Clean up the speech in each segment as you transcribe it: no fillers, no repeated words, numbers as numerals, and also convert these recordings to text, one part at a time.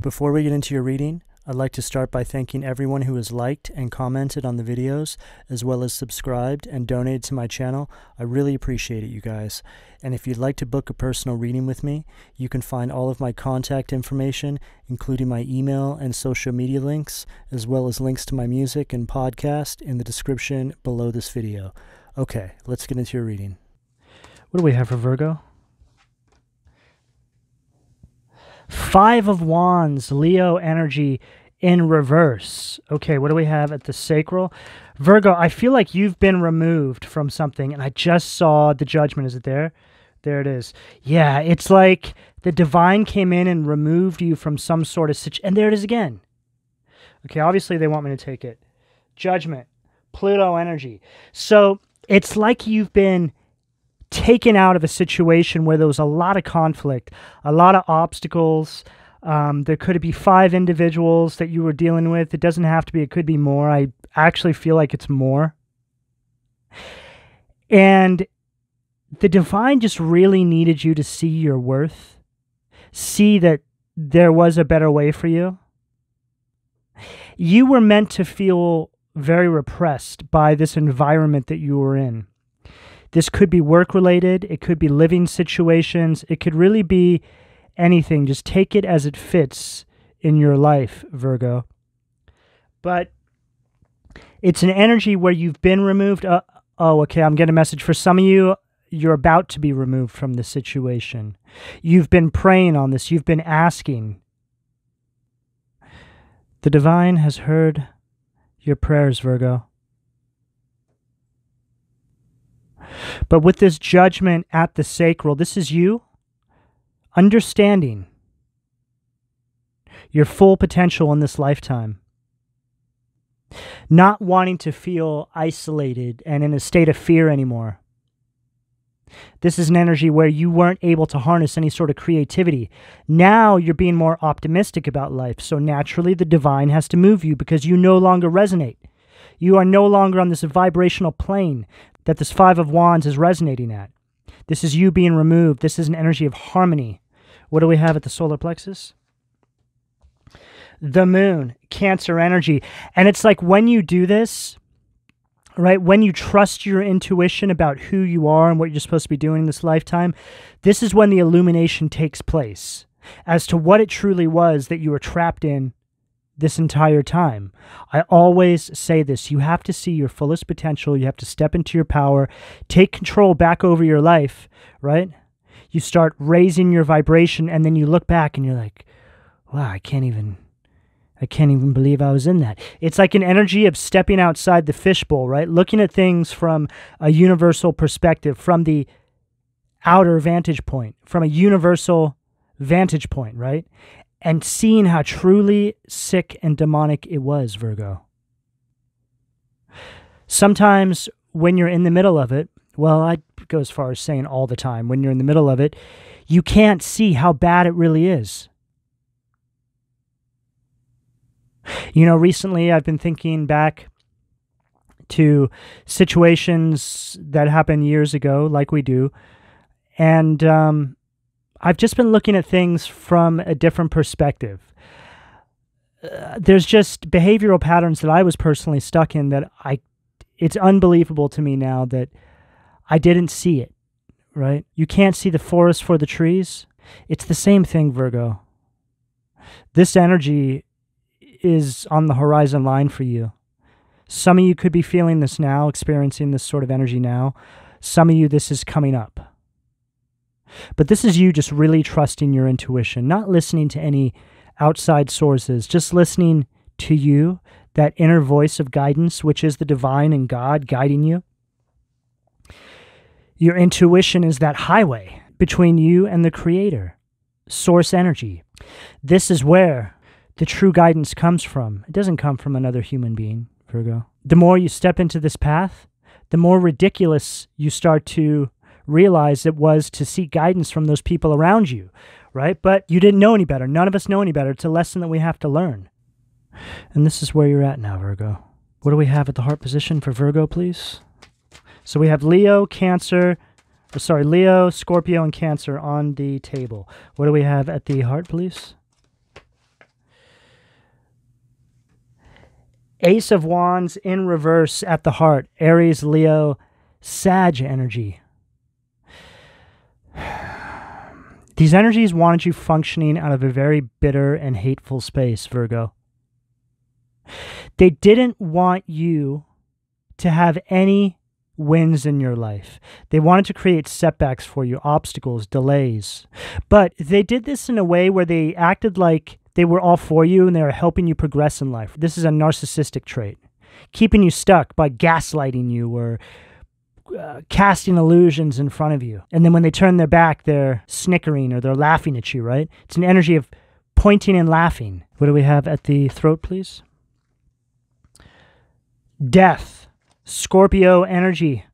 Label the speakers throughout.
Speaker 1: Before we get into your reading, I'd like to start by thanking everyone who has liked and commented on the videos, as well as subscribed and donated to my channel. I really appreciate it, you guys. And if you'd like to book a personal reading with me, you can find all of my contact information, including my email and social media links, as well as links to my music and podcast in the description below this video. Okay, let's get into your reading. What do we have for Virgo? Five of Wands, Leo energy in reverse. Okay, what do we have at the sacral? Virgo, I feel like you've been removed from something, and I just saw the Judgment. Is it there? There it is. Yeah, it's like the divine came in and removed you from some sort of situation. And there it is again. Okay, obviously they want me to take it. Judgment, Pluto energy. So it's like you've been taken out of a situation where there was a lot of conflict, a lot of obstacles. There could be 5 individuals that you were dealing with. It doesn't have to be. It could be more. I actually feel like it's more. And the divine just really needed you to see your worth, see that there was a better way for you. You were meant to feel very repressed by this environment that you were in. This could be work-related. It could be living situations. It could really be anything. Just take it as it fits in your life, Virgo. But it's an energy where you've been removed. Okay, I'm getting a message. For some of you, you're about to be removed from the situation. You've been praying on this. You've been asking. The divine has heard your prayers, Virgo. But with this Judgment at the sacral, this is you understanding your full potential in this lifetime. Not wanting to feel isolated and in a state of fear anymore. This is an energy where you weren't able to harness any sort of creativity. Now you're being more optimistic about life. So naturally the divine has to move you because you no longer resonate. You are no longer on this vibrational plane that this 5 of Wands is resonating at. This is you being removed. This is an energy of harmony. What do we have at the solar plexus? The moon, Cancer energy. And it's like when you do this, right, when you trust your intuition about who you are and what you're supposed to be doing in this lifetime, this is when the illumination takes place as to what it truly was that you were trapped in this entire time. I always say this. You have to see your fullest potential. You have to step into your power, take control back over your life, right? You start raising your vibration, and then you look back and you're like, wow, I can't even believe I was in that. It's like an energy of stepping outside the fishbowl, right? Looking at things from a universal perspective, from the outer vantage point, from a universal vantage point, right? And seeing how truly sick and demonic it was, Virgo. Sometimes when you're in the middle of it, well, I'd go as far as saying all the time, when you're in the middle of it, you can't see how bad it really is. You know, recently I've been thinking back to situations that happened years ago, like we do, and I've just been looking at things from a different perspective. There's just behavioral patterns that I was personally stuck in that it's unbelievable to me now that I didn't see it, right? You can't see the forest for the trees. It's the same thing, Virgo. This energy is on the horizon line for you. Some of you could be feeling this now, experiencing this sort of energy now. Some of you, this is coming up. But this is you just really trusting your intuition, not listening to any outside sources, just listening to you, that inner voice of guidance, which is the divine and God guiding you. Your intuition is that highway between you and the Creator, source energy. This is where the true guidance comes from. It doesn't come from another human being, Virgo. The more you step into this path, the more ridiculous you start to realize it was to seek guidance from those people around you, right? But you didn't know any better. None of us know any better. It's a lesson that we have to learn. And this is where you're at now, Virgo. What do we have at the heart position for Virgo, please? So we have Leo, Scorpio, and Cancer on the table. What do we have at the heart, please? Ace of Wands in reverse at the heart. Aries, Leo, Sag energy. These energies wanted you functioning out of a very bitter and hateful space, Virgo. They didn't want you to have any wins in your life. They wanted to create setbacks for you, obstacles, delays. But they did this in a way where they acted like they were all for you and they were helping you progress in life. This is a narcissistic trait. Keeping you stuck by gaslighting you or casting illusions in front of you. And then when they turn their back, they're snickering or they're laughing at you, right? It's an energy of pointing and laughing. What do we have at the throat, please? Death. Scorpio energy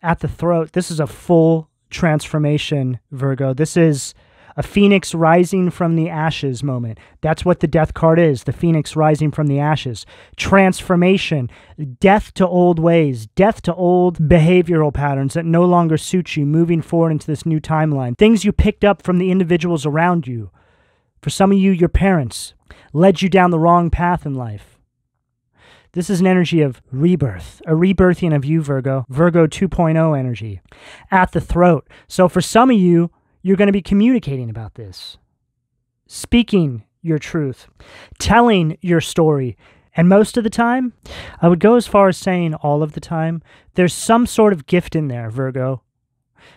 Speaker 1: at the throat. This is a full transformation, Virgo. This is a phoenix rising from the ashes moment. That's what the death card is, the phoenix rising from the ashes. Transformation, death to old ways, death to old behavioral patterns that no longer suit you, moving forward into this new timeline. Things you picked up from the individuals around you. For some of you, your parents led you down the wrong path in life. This is an energy of rebirth, a rebirthing of you, Virgo. Virgo 2.0 energy at the throat. So for some of you, you're going to be communicating about this, speaking your truth, telling your story. And most of the time, I would go as far as saying all of the time, there's some sort of gift in there, Virgo,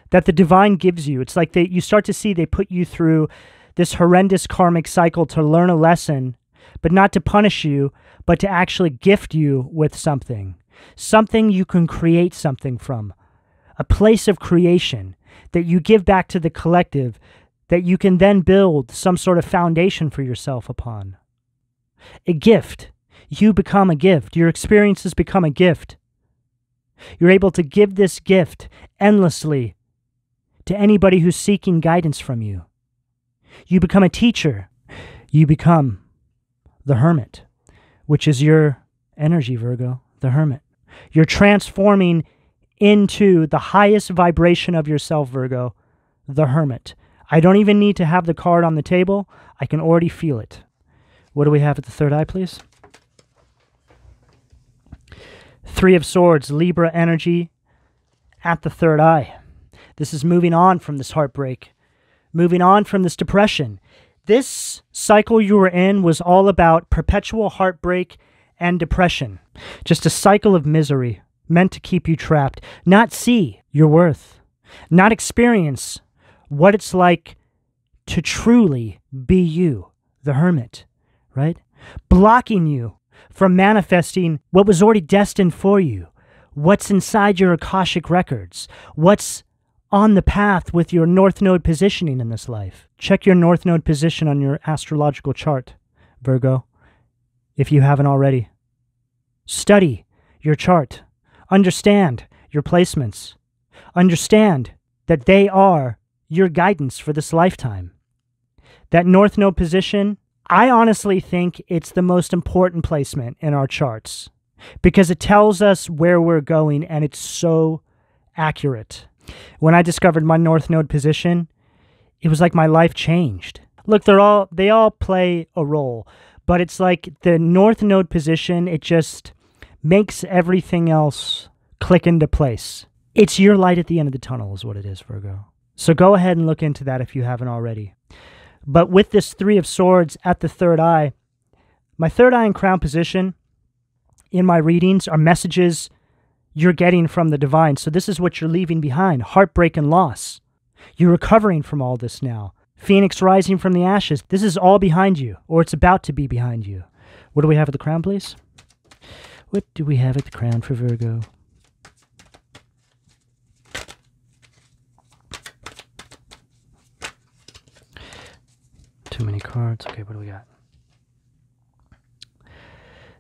Speaker 1: that the divine gives you. It's like you start to see they put you through this horrendous karmic cycle to learn a lesson, but not to punish you, but to actually gift you with something. Something you can create something from. A place of creation that you give back to the collective, that you can then build some sort of foundation for yourself upon. A gift. You become a gift. Your experiences become a gift. You're able to give this gift endlessly to anybody who's seeking guidance from you. You become a teacher. You become the hermit, which is your energy, Virgo, the hermit. You're transforming into the highest vibration of yourself, Virgo, the hermit. I don't even need to have the card on the table. I can already feel it. What do we have at the third eye, please? Three of Swords, Libra energy at the third eye. This is moving on from this heartbreak, moving on from this depression. This cycle you were in was all about perpetual heartbreak and depression. Just a cycle of misery meant to keep you trapped. Not see your worth. Not experience what it's like to truly be you, the hermit, right? Blocking you from manifesting what was already destined for you. What's inside your Akashic records. What's on the path with your North Node positioning in this life. Check your North Node position on your astrological chart, Virgo, if you haven't already. Study your chart. Understand your placements. Understand that they are your guidance for this lifetime. That North Node position, I honestly think it's the most important placement in our charts because it tells us where we're going and it's so accurate. When I discovered my North Node position, it was like my life changed. Look, they all play a role, but it's like the North Node position, it just makes everything else click into place. It's your light at the end of the tunnel is what it is, Virgo. So go ahead and look into that if you haven't already. But with this Three of Swords at the third eye, my third eye and crown position in my readings are messages you're getting from the divine. So this is what you're leaving behind, heartbreak and loss. You're recovering from all this now. Phoenix rising from the ashes. This is all behind you, or it's about to be behind you. What do we have at the crown, please? What do we have at the crown for Virgo? Too many cards. Okay, what do we got?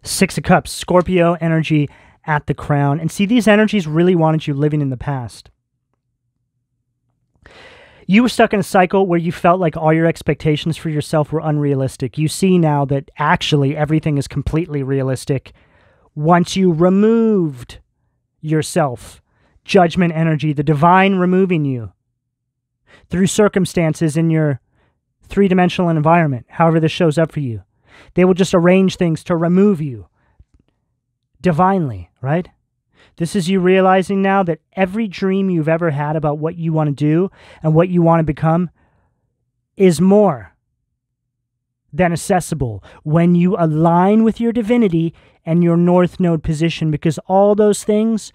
Speaker 1: Six of Cups, Scorpio energy at the crown. And see, these energies really wanted you living in the past. You were stuck in a cycle where you felt like all your expectations for yourself were unrealistic. You see now that actually everything is completely realistic once you removed yourself. Judgment energy, the divine removing you through circumstances in your three-dimensional environment, however this shows up for you. They will just arrange things to remove you divinely, right? This is you realizing now that every dream you've ever had about what you want to do and what you want to become is more than accessible when you align with your divinity and your North Node position, because all those things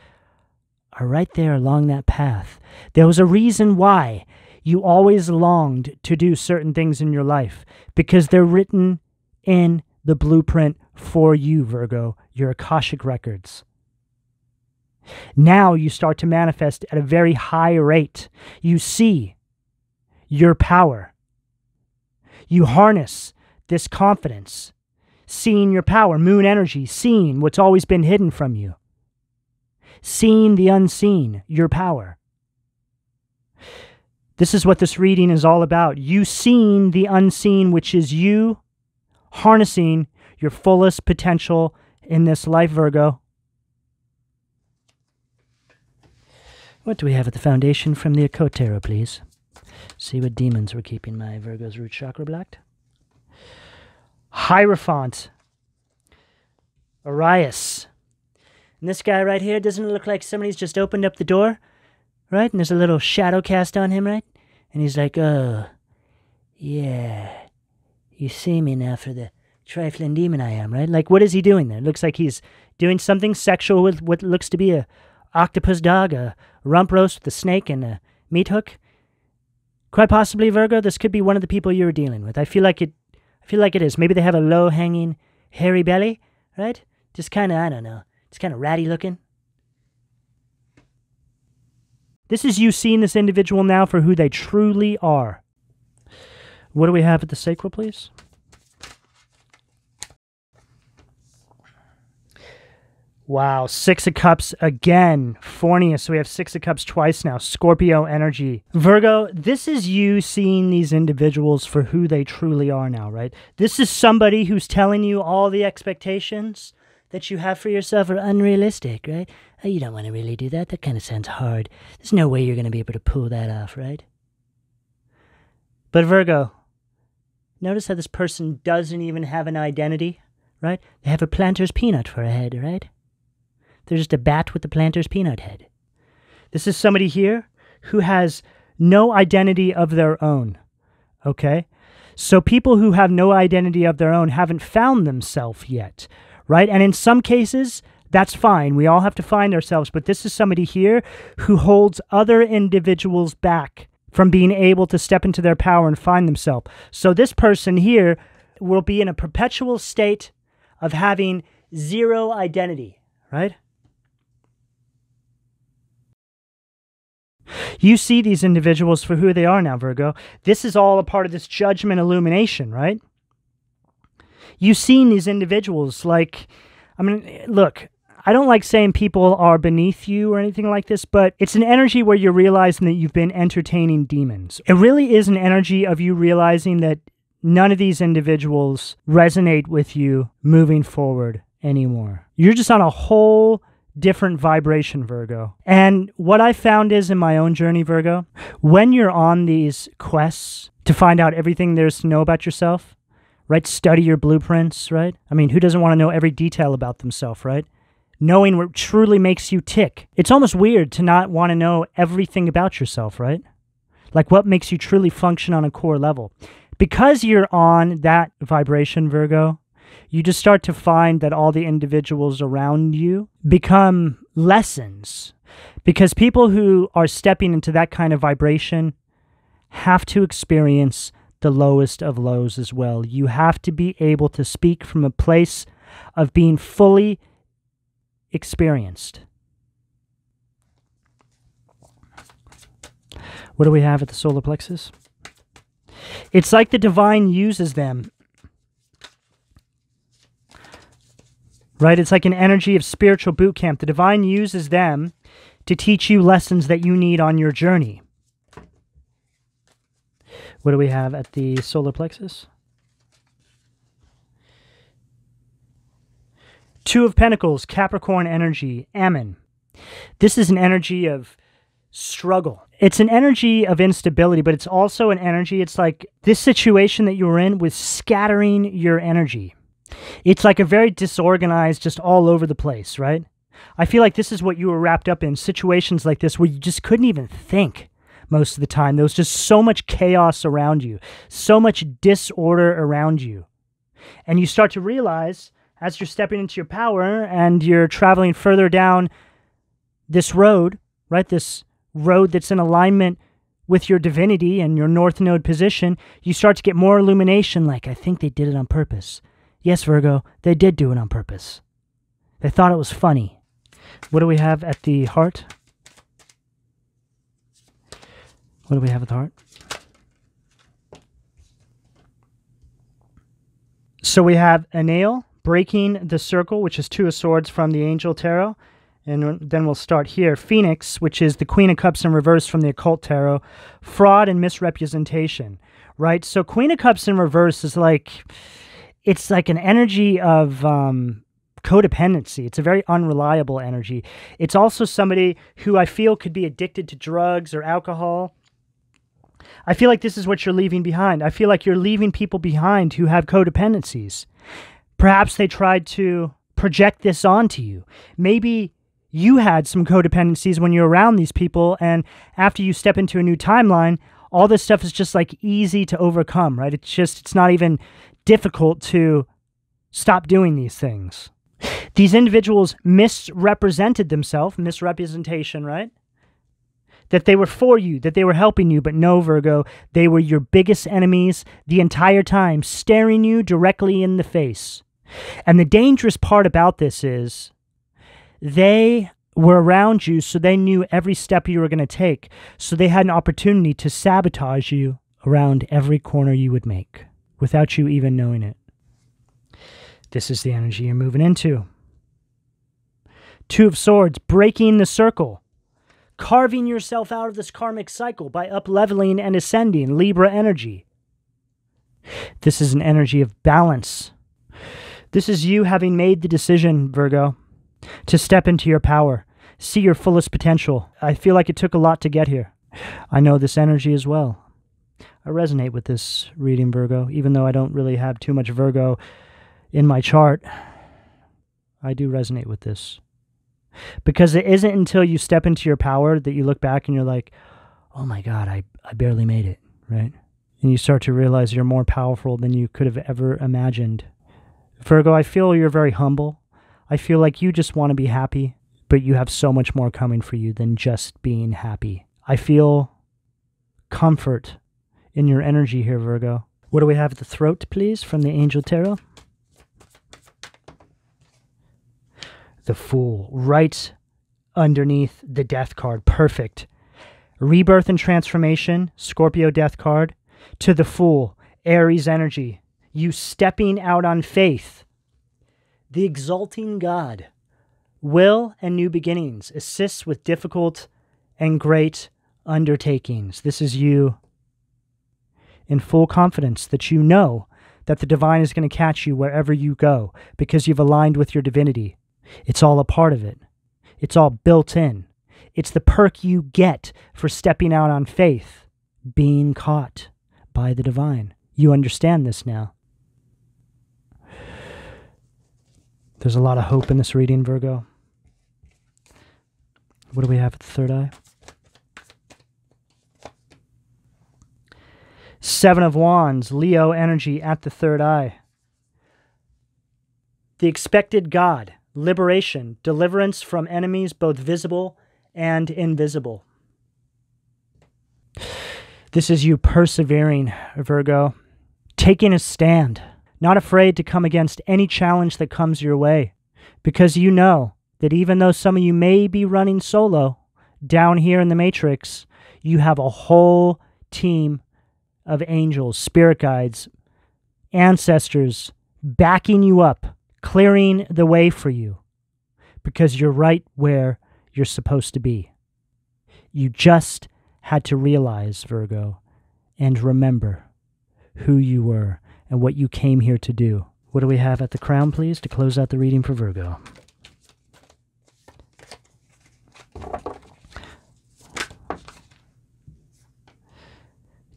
Speaker 1: are right there along that path. There was a reason why you always longed to do certain things in your life, because they're written in the blueprint for you, Virgo, your Akashic records. Now you start to manifest at a very high rate. You see your power. You harness this confidence, seeing your power, moon energy, seeing what's always been hidden from you, seeing the unseen, your power. This is what this reading is all about. You seeing the unseen, which is you harnessing your fullest potential in this life, Virgo. What do we have at the foundation from the Occult Tarot, please? See what demons were keeping my Virgo's root chakra blocked. Hierophant. Arias. And this guy right here, doesn't it look like somebody's just opened up the door? Right? And there's a little shadow cast on him, right? And he's like, oh, yeah. You see me now for the trifling demon I am, right? Like, what is he doing there? It looks like he's doing something sexual with what looks to be a octopus dog, a rump roast with a snake and a meat hook. Quite possibly, Virgo, this could be one of the people you're dealing with. I feel like it is. Maybe they have a low-hanging, hairy belly, right? Just kind of, I don't know, just kind of ratty looking. This is you seeing this individual now for who they truly are. What do we have at the sacral, please? Wow, Six of Cups again. Fornius, so we have Six of Cups twice now. Scorpio energy. Virgo, this is you seeing these individuals for who they truly are now, right? This is somebody who's telling you all the expectations that you have for yourself are unrealistic, right? Oh, you don't want to really do that. That kind of sounds hard. There's no way you're going to be able to pull that off, right? But Virgo, notice how this person doesn't even have an identity, right? They have a planter's peanut for a head, right? They're just a bat with a planter's peanut head. This is somebody here who has no identity of their own, okay? So people who have no identity of their own haven't found themselves yet, right? And in some cases, that's fine. We all have to find ourselves, but this is somebody here who holds other individuals back from being able to step into their power and find themselves. So this person here will be in a perpetual state of having zero identity, right? You see these individuals for who they are now, Virgo. This is all a part of this judgment illumination, right? You've seen these individuals like, I mean, look, I don't like saying people are beneath you or anything like this, but it's an energy where you're realizing that you've been entertaining demons. It really is an energy of you realizing that none of these individuals resonate with you moving forward anymore. You're just on a whole different vibration, Virgo. And what I found is in my own journey, Virgo, when you're on these quests to find out everything there's to know about yourself, right? Study your blueprints, right? I mean, who doesn't want to know every detail about themselves, right? Knowing what truly makes you tick. It's almost weird to not want to know everything about yourself, right? Like what makes you truly function on a core level. Because you're on that vibration, Virgo, you just start to find that all the individuals around you become lessons. Because people who are stepping into that kind of vibration have to experience the lowest of lows as well. You have to be able to speak from a place of being fully experienced. What do we have at the solar plexus? It's like the divine uses them. Right? It's like an energy of spiritual boot camp. The divine uses them to teach you lessons that you need on your journey. What do we have at the solar plexus? Two of Pentacles, Capricorn energy, Ammon. This is an energy of struggle. It's an energy of instability, but it's also an energy, it's like this situation that you're in was scattering your energy. It's like a very disorganized, just all over the place, right? I feel like this is what you were wrapped up in, situations like this where you just couldn't even think most of the time. There was just so much chaos around you, so much disorder around you. And you start to realize, as you're stepping into your power and you're traveling further down this road, right, this road that's in alignment with your divinity and your North Node position, you start to get more illumination like, I think they did it on purpose. Yes, Virgo, they did do it on purpose. They thought it was funny. What do we have at the heart? What do we have at the heart? So we have a nail breaking the circle, which is 2 of Swords from the Angel Tarot. And then we'll start here. Phoenix, which is the Queen of Cups in reverse from the Occult Tarot. Fraud and misrepresentation, right? So Queen of Cups in reverse is like, it's like an energy of codependency. It's a very unreliable energy. It's also somebody who I feel could be addicted to drugs or alcohol. I feel like this is what you're leaving behind. I feel like you're leaving people behind who have codependencies. Perhaps they tried to project this onto you. Maybe you had some codependencies when you're around these people, and after you step into a new timeline, all this stuff is just like easy to overcome, right? It's not even difficult to stop doing these things. These individuals misrepresented themselves, misrepresentation, right? That they were for you, that they were helping you, but no, Virgo, they were your biggest enemies the entire time, staring you directly in the face. And the dangerous part about this is they were around you, so they knew every step you were going to take, so they had an opportunity to sabotage you around every corner you would make without you even knowing it. This is the energy you're moving into. 2 of Swords, breaking the circle. Carving yourself out of this karmic cycle by up-leveling and ascending, Libra energy. This is an energy of balance. This is you having made the decision, Virgo, to step into your power, see your fullest potential. I feel like it took a lot to get here. I know this energy as well. I resonate with this reading, Virgo, even though I don't really have too much Virgo in my chart. I do resonate with this. Because it isn't until you step into your power that you look back and you're like, oh my God, I barely made it, right? And you start to realize you're more powerful than you could have ever imagined. Virgo, I feel you're very humble. I feel like you just want to be happy, but you have so much more coming for you than just being happy. I feel comfort in your energy here, Virgo. What do we have at the throat, please, from the Angel Tarot? The Fool, right underneath the Death card. Perfect. Rebirth and transformation, Scorpio Death card. To the Fool, Aries energy. You stepping out on faith. The exalting God. Will and new beginnings. Assists with difficult and great undertakings. This is you in full confidence that you know that the divine is going to catch you wherever you go because you've aligned with your divinity. It's all a part of it. It's all built in. It's the perk you get for stepping out on faith, being caught by the divine. You understand this now. There's a lot of hope in this reading, Virgo. What do we have at the third eye? 7 of Wands, Leo energy at the third eye. The expected God. Liberation, deliverance from enemies both visible and invisible. This is you persevering, Virgo, taking a stand, not afraid to come against any challenge that comes your way, because you know that even though some of you may be running solo down here in the Matrix, you have a whole team of angels, spirit guides, ancestors backing you up, clearing the way for you, because you're right where you're supposed to be. You just had to realize, Virgo, and remember who you were and what you came here to do. What do we have at the crown, please, to close out the reading for Virgo?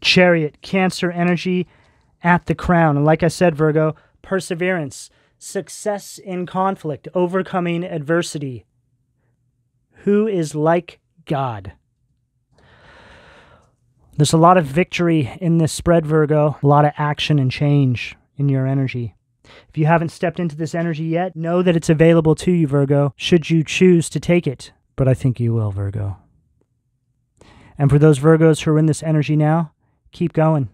Speaker 1: Chariot, Cancer energy at the crown. And like I said, Virgo, perseverance. success in conflict, overcoming adversity. Who is like God? There's a lot of victory in this spread, Virgo. A lot of action and change in your energy. If you haven't stepped into this energy yet, know that it's available to you, Virgo, should you choose to take it. But I think you will, Virgo. And for those Virgos who are in this energy now, keep going.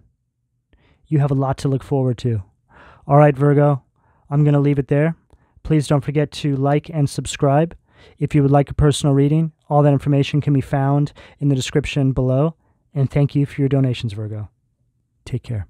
Speaker 1: You have a lot to look forward to. All right, Virgo, I'm going to leave it there. Please don't forget to like and subscribe. If you would like a personal reading, all that information can be found in the description below. And thank you for your donations, Virgo. Take care.